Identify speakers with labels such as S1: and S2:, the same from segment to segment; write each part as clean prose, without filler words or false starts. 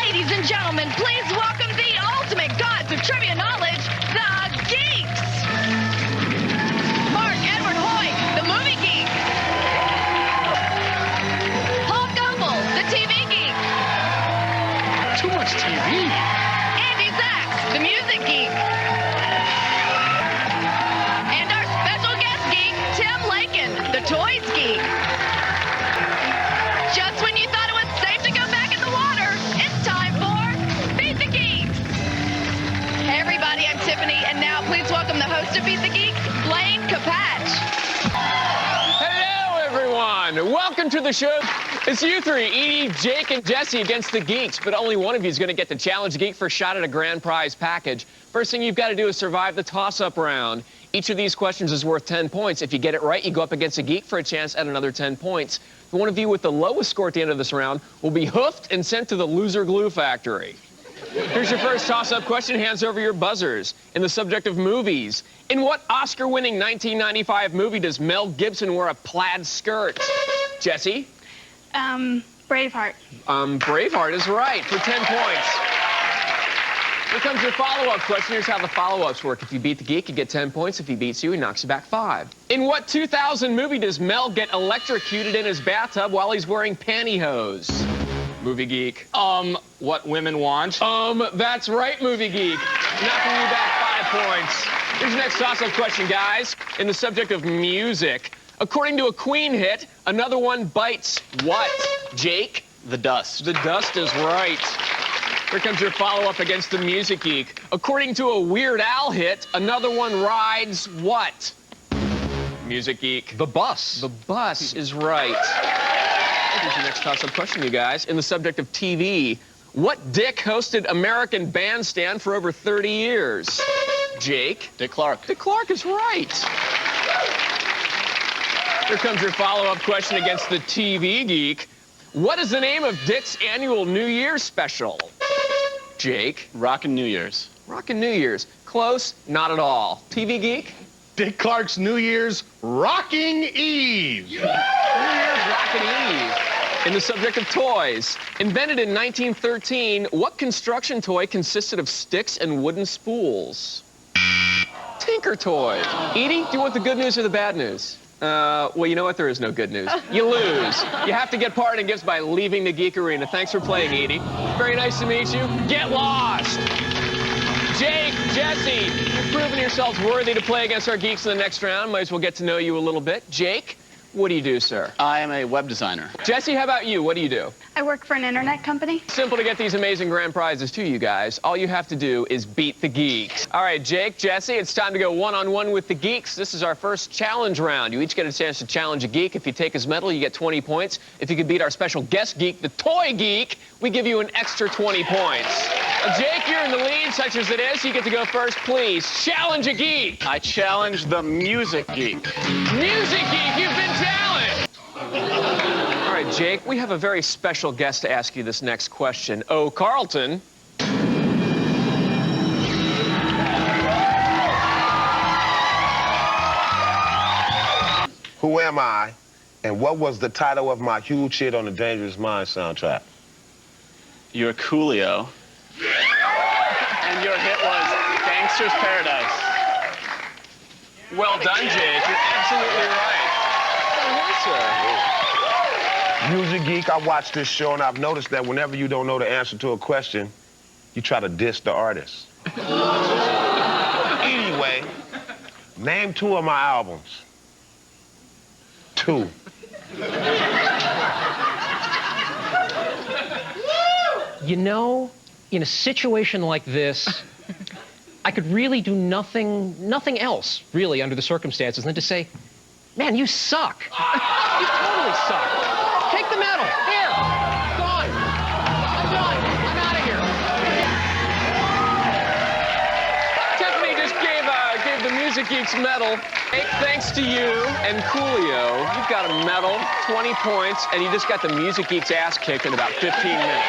S1: Ladies and gentlemen, please welcome the ultimate gods of trivia knowledge, the Geeks. Mark Edward Hoyt, the movie geek. Paul Gumble, the TV geek.
S2: Too much TV.
S1: Andy Sachs, the music geek. And our special guest geek, Tim Lakin, the toys geek. Just when you thought it was safe to go back in the water, it's time for Beat the Geeks. Hey everybody, I'm Tiffany, and now please welcome the host of Beat the Geeks, Blaine Capatch.
S3: Hello everyone, welcome to the show. It's you three, Edie, Jake, and Jesse against the Geeks, but only one of you is going to get the Challenge Geek for a shot at a grand prize package. First thing you've got to do is survive the toss-up round. Each of these questions is worth 10 points. If you get it right, you go up against a geek for a chance at another 10 points. The one of you with the lowest score at the end of this round will be hoofed and sent to the loser glue factory. Here's your first toss-up question. Hands over your buzzers. In the subject of movies, in what Oscar-winning 1995 movie does Mel Gibson wear a plaid skirt? Jesse?
S4: Braveheart.
S3: Braveheart is right for 10 points. Here comes your follow-up question. Here's how the follow-ups work. If you beat the geek, you get 10 points. If he beats you, he knocks you back 5. In what 2000 movie does Mel get electrocuted in his bathtub while he's wearing pantyhose? Movie geek.
S2: What women want.
S3: That's right, movie geek. Knocking you back 5 points. Here's your next toss-up question, guys. In the subject of music, according to a Queen hit, another one bites what? Jake?
S2: The dust.
S3: The dust is right. Here comes your follow-up against the music geek. According to a Weird Al hit, another one rides what? Music geek.
S2: The bus.
S3: The bus is right. Here's your next toss-up question, you guys. In the subject of TV, what dick hosted American Bandstand for over 30 years? Jake?
S2: Dick Clark.
S3: Dick Clark is right. Here comes your follow-up question against the TV geek. What is the name of Dick's annual New Year's special? Jake?
S2: Rockin' New Year's.
S3: Rockin' New Year's. Close, not at all. TV geek?
S5: Dick Clark's New Year's Rocking Eve.
S3: New Year's Rockin' Eve. In the subject of toys, invented in 1913, what construction toy consisted of sticks and wooden spools? Tinker Toy. Edie, do you want the good news or the bad news? Well, you know what? There is no good news. You lose. You have to get parting gifts by leaving the Geek Arena. Thanks for playing, Edie. Very nice to meet you. Get lost! Jake, Jesse, you've proven yourselves worthy to play against our geeks in the next round. Might as well get to know you a little bit. Jake, what do you do, sir?
S2: I am a web designer.
S3: Jesse, how about you? What do you do?
S4: I work for an internet company.
S3: Simple to get these amazing grand prizes to you guys. All you have to do is beat the geeks. All right, Jake, Jesse, it's time to go one-on-one with the geeks. This is our first challenge round. You each get a chance to challenge a geek. If you take his medal, you get 20 points. If you can beat our special guest geek, the toy geek, we give you an extra 20 points. Jake, you're in the lead, such as it is. You get to go first, please. Challenge a geek.
S2: I challenge the music geek.
S3: Music geek, you've been challenged. All right, Jake, we have a very special guest to ask you this next question. Oh, Carlton.
S6: Who am I, and what was the title of my huge hit on the Dangerous Minds soundtrack?
S2: You're Coolio. And your hit was Gangster's Paradise.
S3: Well done, Jake. You're absolutely right. Yes, sir.
S6: Music geek, I watch this show, and I've noticed that whenever you don't know the answer to a question, you try to diss the artist. Anyway, name 2 of my albums. 2.
S7: You know, in a situation like this, I could really do nothing else, really, under the circumstances, than to say, man, you suck. You totally suck. Take the medal. Here. Gone. I'm done. I'm out of here.
S3: Tiffany just gave the Music Geeks medal. Hey, thanks to you and Coolio, you've got a medal, 20 points, and you just got the Music Geeks' ass kicked in about 15 minutes.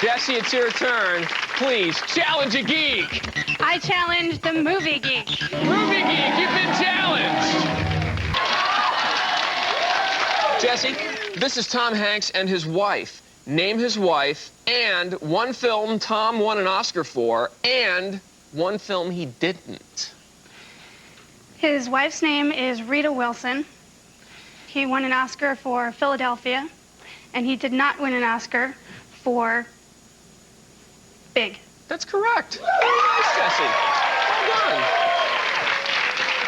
S3: Jesse, it's your turn. Please, challenge a geek.
S4: I challenge the movie geek.
S3: Movie geek, you've been challenged. Jesse, this is Tom Hanks and his wife. name his wife, and one film Tom won an Oscar for, and one film he didn't.
S4: His wife's name is Rita Wilson. He won an Oscar for Philadelphia, and he did not win an Oscar for Big.
S3: That's correct. Very nice, Jesse. Well done.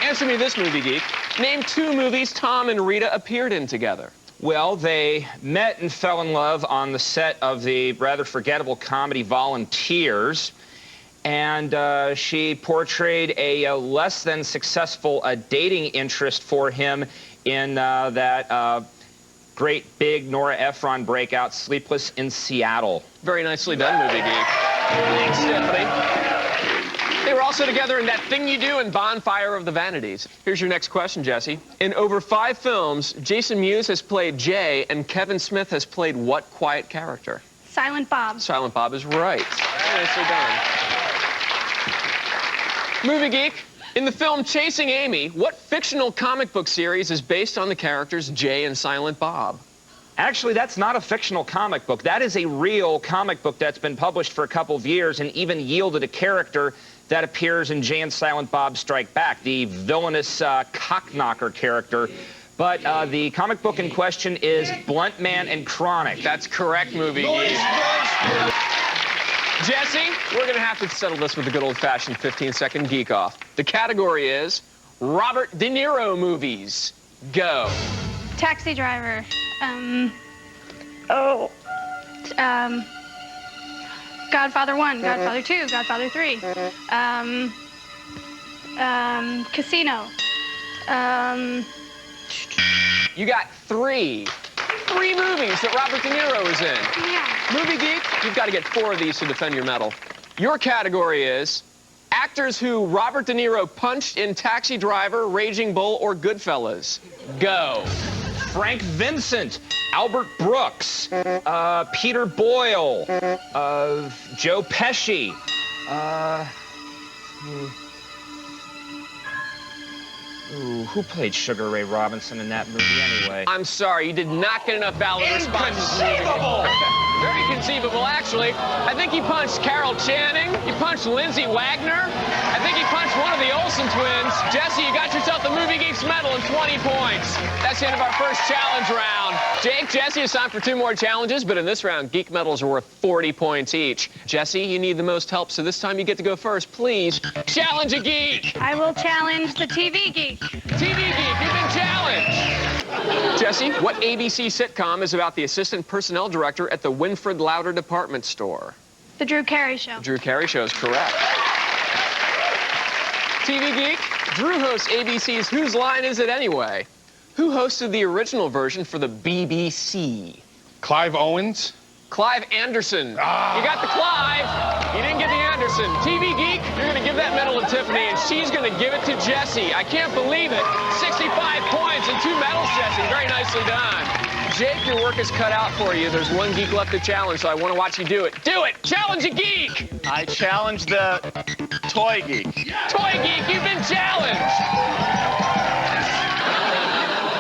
S3: Answer me this, Movie Geek. Name 2 movies Tom and Rita appeared in together.
S8: Well, they met and fell in love on the set of the rather forgettable comedy Volunteers, and she portrayed a less than successful dating interest for him in that great big Nora Ephron breakout, Sleepless in Seattle.
S3: Very nicely done, Movie Geek. Thanks, Stephanie. They were also together in That Thing You Do and Bonfire of the Vanities. Here's your next question, Jesse. In over 5 films, Jason Mewes has played Jay, and Kevin Smith has played what quiet character?
S4: Silent Bob.
S3: Silent Bob is right. Very nicely done. Movie Geek. In the film Chasing Amy, what fictional comic book series is based on the characters Jay and Silent Bob?
S8: Actually, that's not a fictional comic book. That is a real comic book that's been published for a couple of years and even yielded a character that appears in Jay and Silent Bob Strike Back, the villainous cockknocker character. But the comic book in question is Blunt Man and Chronic.
S3: That's correct, Movie Geek. Jesse, we're going to have to settle this with a good old-fashioned 15-second geek off. The category is Robert De Niro movies. Go.
S4: Taxi Driver. Godfather 1, Godfather 2, Godfather 3. Casino.
S3: You got 3 movies that Robert De Niro is in.
S4: Yeah.
S3: Movie Geek, you've got to get 4 of these to defend your medal. Your category is actors who Robert De Niro punched in Taxi Driver, Raging Bull, or Goodfellas. Go.
S8: Frank Vincent, Albert Brooks, Peter Boyle, Joe Pesci. Who played Sugar Ray Robinson in that movie anyway?
S3: I'm sorry, you did not get enough valid responses. Inconceivable! Very conceivable, actually. I think he punched Carol Channing. He punched Lindsay Wagner. I think he punched one of the Olsen twins. Jesse, you got yourself the Movie Geeks medal and 20 points. That's the end of our first challenge round. Jake, Jesse, it's time for 2 more challenges, but in this round, Geek medals are worth 40 points each. Jesse, you need the most help, so this time you get to go first. Please, challenge a geek.
S4: I will challenge the TV Geek.
S3: TV Geek, you've been challenged. Jesse, what ABC sitcom is about the assistant personnel director at the Winfred Louder department store?
S4: The Drew Carey Show.
S3: Drew Carey Show is correct. TV Geek, Drew hosts ABC's Whose Line Is It Anyway? Who hosted the original version for the BBC?
S5: Clive Owens.
S3: Clive Anderson. You got the Clive. You didn't get the Anderson. TV Geek, you're going to give that medal to Tiffany, and she's going to give it to Jesse. I can't believe it. 65 points and 2 medals, Jesse. Very nicely done. Jake, your work is cut out for you. There's 1 geek left to challenge, so I want to watch you do it. Do it! Challenge a geek!
S2: I challenge the Toy Geek.
S3: Toy Geek, you've been challenged!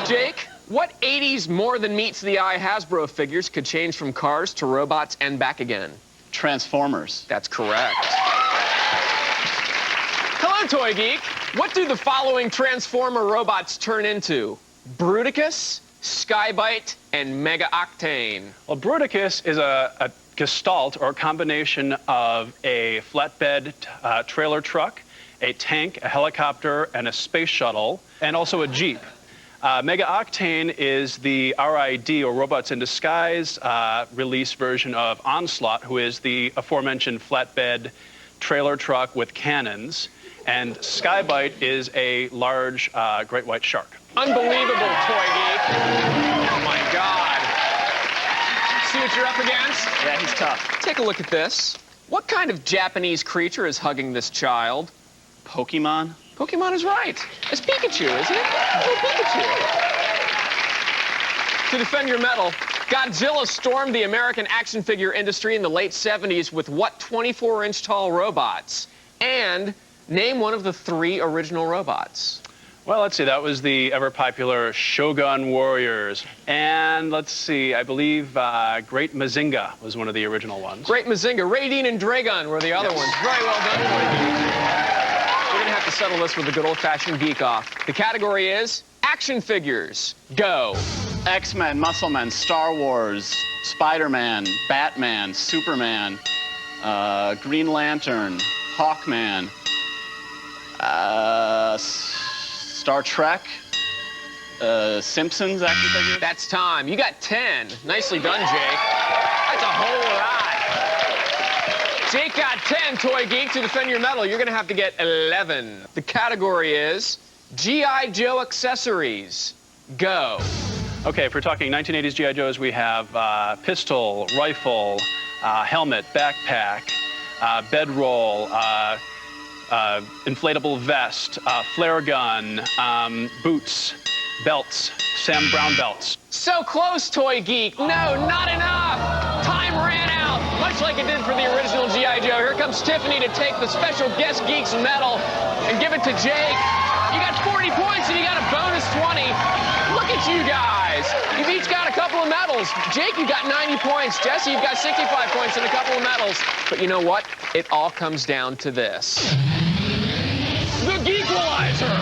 S3: Jake, what 80s more than meets the eye Hasbro figures could change from cars to robots and back again?
S2: Transformers.
S3: That's correct. Hello, Toy Geek. What do the following Transformer robots turn into? Bruticus, Skybite, and Mega Octane.
S9: Well, Bruticus is a gestalt or a combination of a flatbed trailer truck, a tank, a helicopter, and a space shuttle, and also a Jeep. Mega Octane is the RID, or Robots in Disguise, release version of Onslaught, who is the aforementioned flatbed trailer truck with cannons. And Skybite is a large great white shark.
S3: Unbelievable, Toy Geek. Oh, my God. See what you're up against?
S2: Yeah, he's tough.
S3: Take a look at this. What kind of Japanese creature is hugging this child?
S2: Pokemon.
S3: Pokemon is right. It's Pikachu, isn't it? It's Pikachu. To defend your medal, Godzilla stormed the American action figure industry in the late 70s with what 24-inch tall robots? And name one of the 3 original robots.
S9: Well, let's see. That was the ever-popular Shogun Warriors. And let's see. I believe Great Mazinga was one of the original ones.
S3: Great Mazinga. Raideen and Dragon were the other ones. Very well done, Toy Geek. We're going to have to settle this with a good old-fashioned geek-off. The category is action figures. Go.
S2: X-Men, Muscle-Men, Star Wars, Spider-Man, Batman, Superman, Green Lantern, Hawkman, Star Trek, Simpsons action figures.
S3: That's time. You got 10. Nicely done, Jake. That's a whole lot. Jake got 10, Toy Geek. To defend your medal, you're going to have to get 11. The category is G.I. Joe accessories. Go.
S9: Okay, if we're talking 1980s G.I. Joes, we have pistol, rifle, helmet, backpack, bedroll, inflatable vest, flare gun, boots, belts, Sam Brown belts.
S3: So close, Toy Geek. No, not enough. Time ran out, much like it did for the original G.I. Joe. Here comes Tiffany to take the special guest Geeks medal and give it to Jake. You got 40 points and you got a bonus 20. Look at you guys. You've each got a couple of medals. Jake, you got 90 points. Jesse, you've got 65 points and a couple of medals. But you know what? It all comes down to this. The Geequalizer.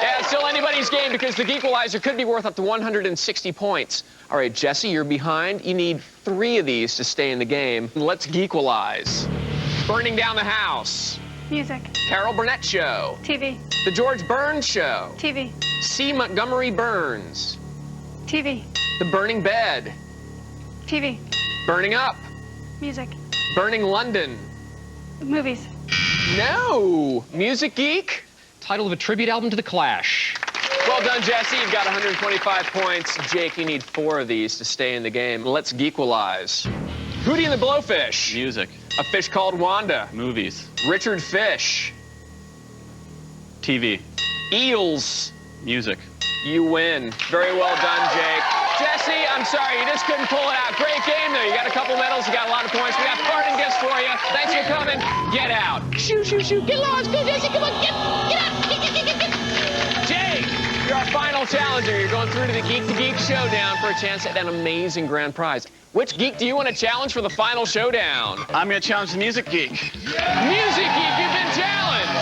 S3: Yeah, it's still anybody's game because the Geequalizer could be worth up to 160 points. All right, Jesse, you're behind. You need 3 of these to stay in the game. Let's Geequalize. Burning Down the House.
S4: Music.
S3: Carol Burnett Show.
S4: TV.
S3: The George Burns Show.
S4: TV.
S3: C. Montgomery Burns.
S4: TV.
S3: The Burning Bed.
S4: TV.
S3: Burning Up.
S4: Music.
S3: Burning London.
S4: Movies.
S3: No. Music Geek.
S7: Title of a tribute album to The Clash.
S3: Well done, Jesse. You've got 125 points. Jake, you need 4 of these to stay in the game. Let's Geequalize. Hootie and the Blowfish.
S2: Music.
S3: A Fish Called Wanda.
S2: Movies.
S3: Richard Fish.
S2: TV.
S3: Eels.
S2: Music.
S3: You win. Very well done, Jake. Jesse, I'm sorry, you just couldn't pull it out. Great game, though. You got a couple medals, you got a lot of points. We got parting gifts for you. Thanks for coming. Get out. Shoo, shoo, shoo. Get lost. Go, Jesse. Come on. Get out. Get. Jake, you're our final challenger. You're going through to the Geek Showdown for a chance at an amazing grand prize. Which geek do you want to challenge for the final showdown?
S2: I'm going to challenge the Music Geek.
S3: Music Geek, you've been challenged.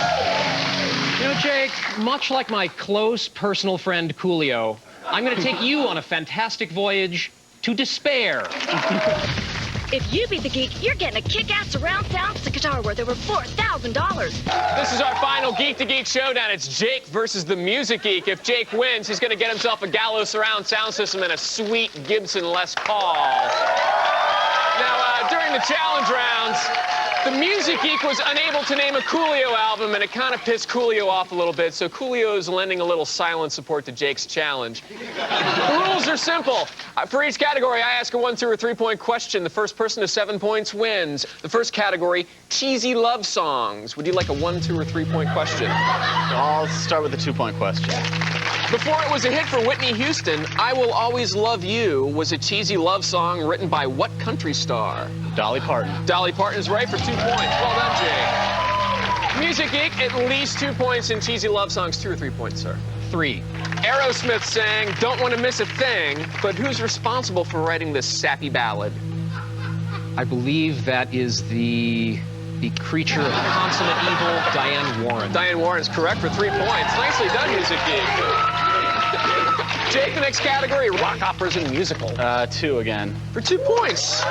S7: You know, Jake, much like my close personal friend Coolio, I'm going to take you on a fantastic voyage to despair.
S10: If you beat the Geek, you're getting a kick-ass surround sound guitar worth over $4,000.
S3: This is our final Geek to Geek showdown. It's Jake versus the Music Geek. If Jake wins, he's going to get himself a Gallo surround sound system and a sweet Gibson Les Paul. Now, during the challenge rounds, the Music Geek was unable to name a Coolio album, and it kind of pissed Coolio off a little bit, so Coolio is lending a little silent support to Jake's challenge. The rules are simple. For each category, I ask a 1, 2, or 3-point question. The first person to 7 points wins. The first category, cheesy love songs. Would you like a 1, 2, or 3-point question?
S2: I'll start with the 2-point question.
S3: Before it was a hit for Whitney Houston, I Will Always Love You was a cheesy love song written by what country star?
S2: Dolly Parton.
S3: Dolly Parton is right for 2 points. Well done, Jake. Music Geek, at least 2 points in cheesy love songs. 2 or 3 points, sir?
S7: 3.
S3: Aerosmith sang Don't Want to Miss a Thing, but who's responsible for writing this sappy ballad?
S7: I believe that is the creature of consummate evil, Diane Warren.
S3: Diane Warren is correct for 3 points. Nicely done, Music Geek. Jake, the next category, rock operas and musical.
S2: 2 again.
S3: For 2 points.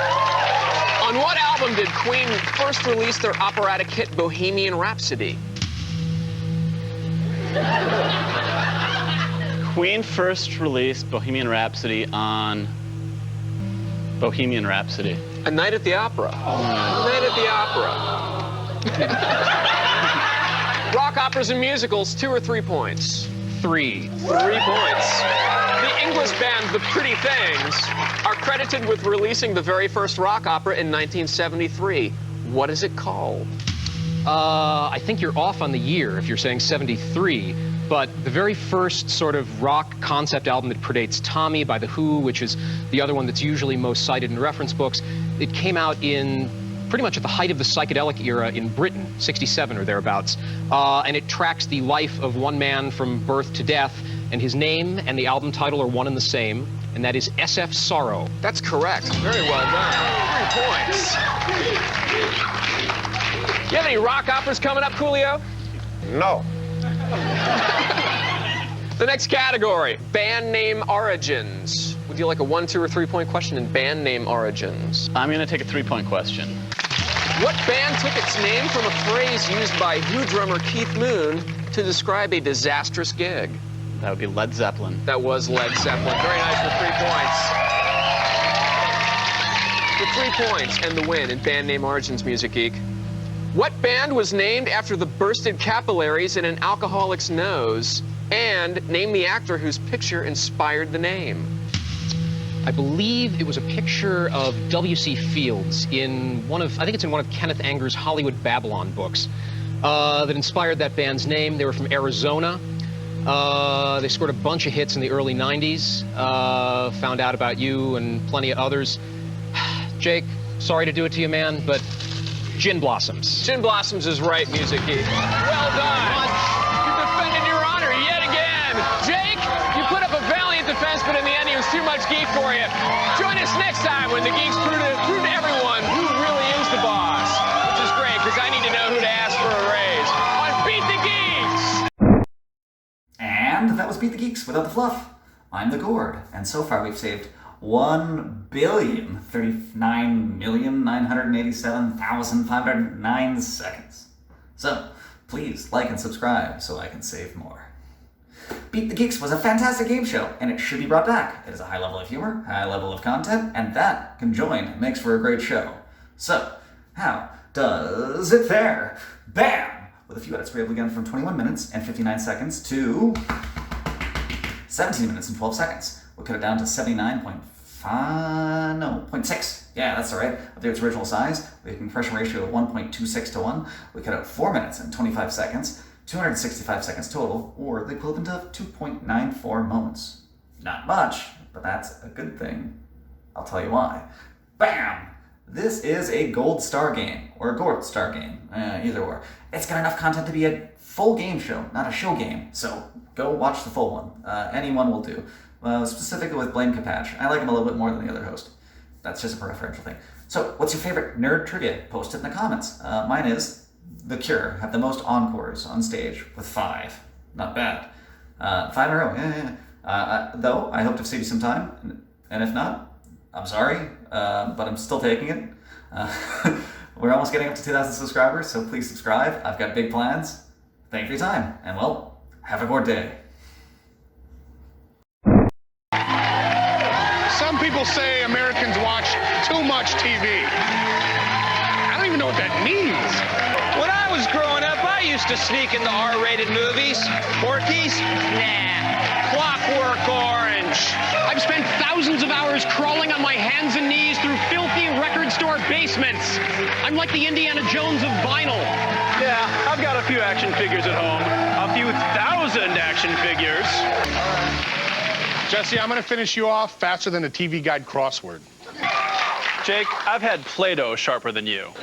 S3: On what album did Queen first release their operatic hit Bohemian Rhapsody?
S2: Queen first released Bohemian Rhapsody on Bohemian Rhapsody.
S3: A Night at the Opera. Night at the Opera. Rock operas and musicals, 2 or 3 points?
S7: 3.
S3: 3 points. The English band The Pretty Things are credited with releasing the very first rock opera in 1973. What is it called?
S7: I think you're off on the year if you're saying 73, but the very first sort of rock concept album that predates Tommy by The Who, which is the other one that's usually most cited in reference books, it came out in pretty much at the height of the psychedelic era in Britain, 67 or thereabouts. And it tracks the life of one man from birth to death, and his name and the album title are one and the same, and that is SF Sorrow.
S3: That's correct. Very well done. 3 points. You have any rock operas coming up, Coolio?
S6: No.
S3: The next category, band name origins. Would you like a 1, 2, or 3 point question in band name origins?
S2: I'm going to take a 3-point question.
S3: What band took its name from a phrase used by Who drummer Keith Moon to describe a disastrous gig?
S2: That would be Led Zeppelin.
S3: That was Led Zeppelin. Very nice for 3 points. For 3 points and the win in band name origins, Music Geek. What band was named after the bursted capillaries in an alcoholic's nose? And name the actor whose picture inspired the name.
S7: I believe it was a picture of W.C. Fields in one of, I think it's in one of Kenneth Anger's Hollywood Babylon books that inspired that band's name. They were from Arizona. They scored a bunch of hits in the early 90s. Found out about you and plenty of others. Jake, sorry to do it to you, man, but Gin Blossoms.
S3: Gin Blossoms is right, Music Geek. Well done. You defended your honor yet again. Jake, you put up a valiant defense, but in the end, it was too much Geek for you. Join us next time when the Geeks prove to everyone who really is the boss, which is great, because I need to know who to ask for a raise. On Beat the Geeks!
S11: And that was Beat the Geeks without the fluff. I'm the Gourd, and so far we've saved 1,039,987,509 seconds. So, please like and subscribe so I can save more. Beat the Geeks was a fantastic game show, and it should be brought back. It is a high level of humor, high level of content, and that, conjoined, makes for a great show. So, how does it fare? Bam! With a few edits, we're able to get from 21 minutes and 59 seconds to 17 minutes and 12 seconds. We'll cut it down to 0.6. Yeah, that's all right. Up to its original size. We have a compression ratio of 1.26 to 1. We cut out 4 minutes and 25 seconds, 265 seconds total, or the equivalent of 2.94 moments. Not much, but that's a good thing. I'll tell you why. Bam! This is a gold star game, or a gourd star game, either or. It's got enough content to be a full game show, not a show game, so go watch the full one. Any one will do. Specifically with Blaine Capatch. I like him a little bit more than the other host. That's just a preferential thing. So, what's your favorite nerd trivia? Post it in the comments. Mine is The Cure have the most encores on stage with 5. Not bad. 5 in a row. Yeah. Though, I hope to save you some time. And if not, I'm sorry, but I'm still taking it. We're almost getting up to 2,000 subscribers, so please subscribe. I've got big plans. Thank you for your time, and well, have a good day.
S5: Some people say Americans watch too much TV. I don't even know what that means.
S8: When I was growing up, I used to sneak into R-rated movies. Porky's? Nah. Clockwork Orange.
S7: I've spent thousands of hours crawling on my hands and knees through filthy record store basements. I'm like the Indiana Jones of vinyl.
S9: Yeah, I've got a few action figures at home. A few thousand action figures.
S5: Jesse, I'm going to finish you off faster than a TV Guide crossword.
S9: Jake, I've had Play-Doh sharper than you.